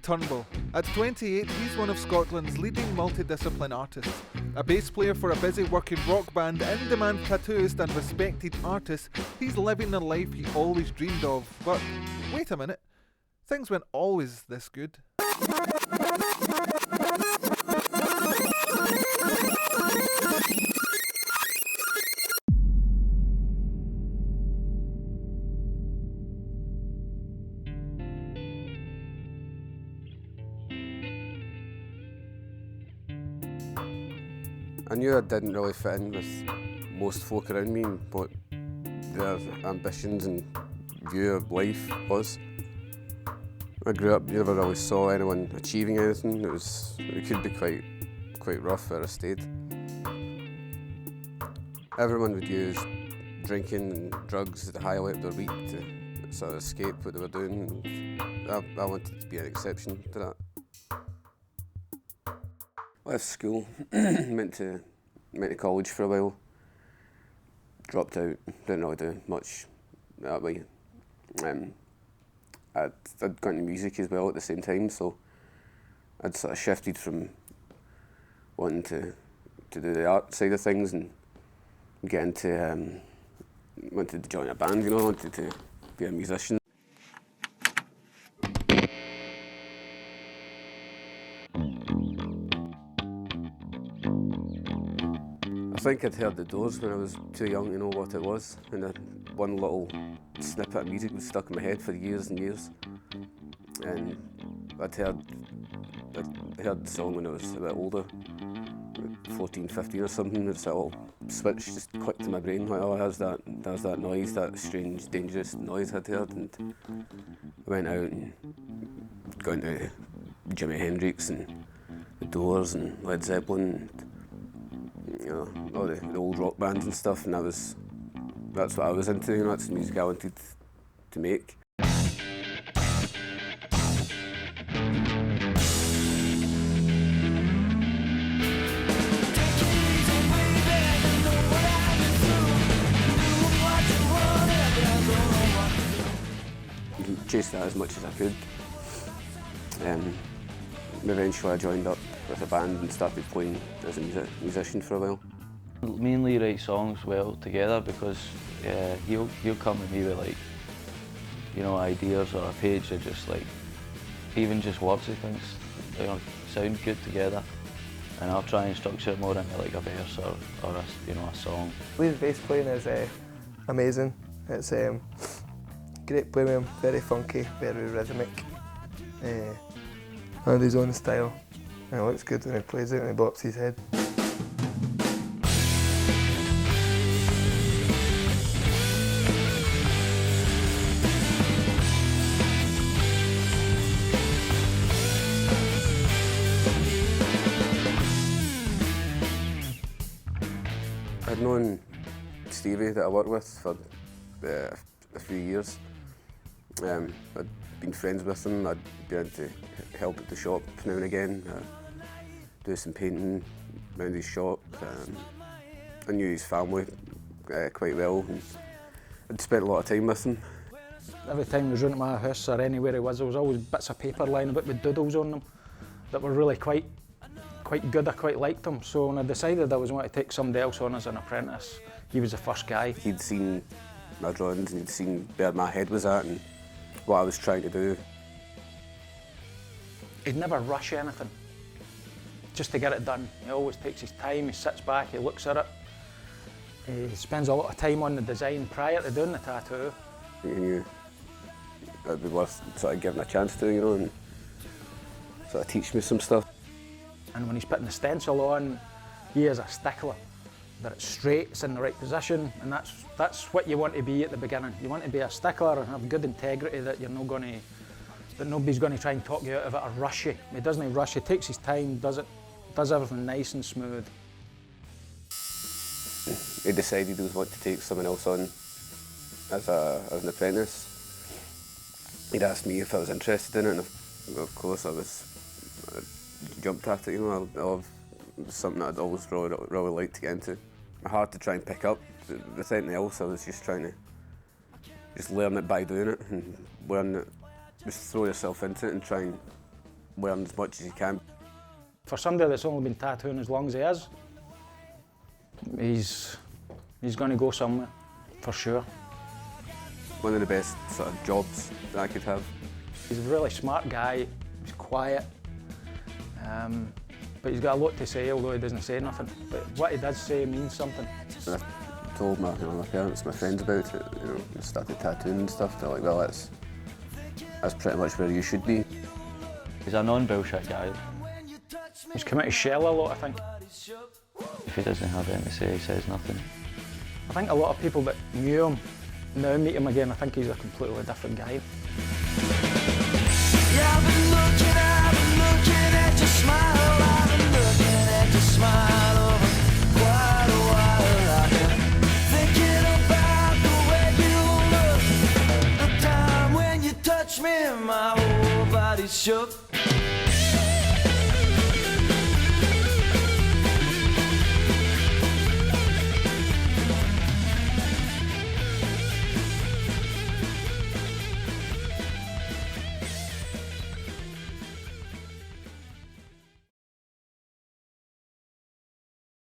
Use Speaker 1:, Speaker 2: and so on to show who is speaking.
Speaker 1: Turnbull. At 28, he's one of Scotland's leading multidiscipline artists. A bass player for a busy working rock band, in-demand tattooist and respected artist, he's living the life he always dreamed of. But wait a minute, things weren't always this good.
Speaker 2: I knew I didn't really fit in with most folk around me and what their ambitions and view of life was. I grew up, you never really saw anyone achieving anything. It could be quite rough where I stayed. Everyone would use drinking and drugs as the highlight of their week to sort of escape what they were doing. And I wanted to be an exception to that. Left school, went to college for a while, dropped out, didn't really do much that way. I'd got into music as well at the same time, so I'd sort of shifted from wanting to do the art side of things and get into, wanted to join a band, you know, wanted to be a musician. I think I'd heard the Doors when I was too young to know what it was, and one little snippet of music was stuck in my head for years and years. And I'd heard the song when I was a bit older, 14, 15 or something. It's a little switch just clicked in my brain, like, oh, there's that noise, that strange, dangerous noise I'd heard. And I went out and got into Jimi Hendrix and the Doors and Led Zeppelin. You know, all the old rock bands and stuff, and that's what I was into, you know, that's the music I wanted to make. Chased that as much as I could. Eventually I joined up with a band and started playing as a musician for a while.
Speaker 3: Me and Lee write songs well together because he'll come to me with, like, you know, ideas or a page of just like, even just words he thinks, you know, sound good together, and I'll try and structure it more into like a verse or a, you know, a song.
Speaker 4: Lee's bass playing is amazing. It's great playing with him, very funky, very rhythmic, and his own style. And it looks good when he plays it and he bops his head.
Speaker 2: I'd known Stevie that I worked with for a few years. I'd been friends with him. I'd be able to help at the shop now and again, do some painting around his shop. I knew his family quite well, and I'd spent a lot of time with him.
Speaker 5: Every time he was round at my house or anywhere he was, there was always bits of paper lying about with doodles on them that were really quite good. I quite liked them. So when I decided I was going to take somebody else on as an apprentice, he was the first guy.
Speaker 2: He'd seen my drawings and he'd seen where my head was at and what I was trying to do.
Speaker 5: He'd never rush anything, just to get it done. He always takes his time, he sits back, he looks at it. He spends a lot of time on the design prior to doing the tattoo.
Speaker 2: He knew it'd be worth sort of giving a chance to, you know, and sort of teach me some stuff.
Speaker 5: And when he's putting the stencil on, he is a stickler, that it's straight, it's in the right position, and that's what you want to be at the beginning. You want to be a stickler and have good integrity, that you're not going to, that nobody's going to try and talk you out of it or rush you. He doesn't rush, he takes his time, does everything nice and smooth.
Speaker 2: He decided he was wanting to take someone else on as an apprentice. He'd asked me if I was interested in it, and of course I jumped at it, you know. It was something that I'd always really liked to get into. Hard to try and pick up. With anything else, I was just trying to learn it by doing it and learn it. Just throw yourself into it and try and learn as much as you can.
Speaker 5: For somebody that's only been tattooing as long as he is, he's going to go somewhere, for sure.
Speaker 2: One of the best sort of jobs that I could have.
Speaker 5: He's a really smart guy, he's quiet, but he's got a lot to say, although he doesn't say nothing. But what he does say means something.
Speaker 2: And I told my parents, my friends about it, I started tattooing and stuff. They're like, well, that's pretty much where you should be.
Speaker 3: He's a non-bullshit guy.
Speaker 5: He's come out his shell a lot, I think.
Speaker 3: If he doesn't have anything to say, he says nothing.
Speaker 5: I think a lot of people that knew him now meet him again, I think he's a completely different guy.
Speaker 6: Yeah, I've been looking at your smile. I've been looking at your smile over quite a while. I've been thinking about the way you look. The time when you touched me, my whole body shook.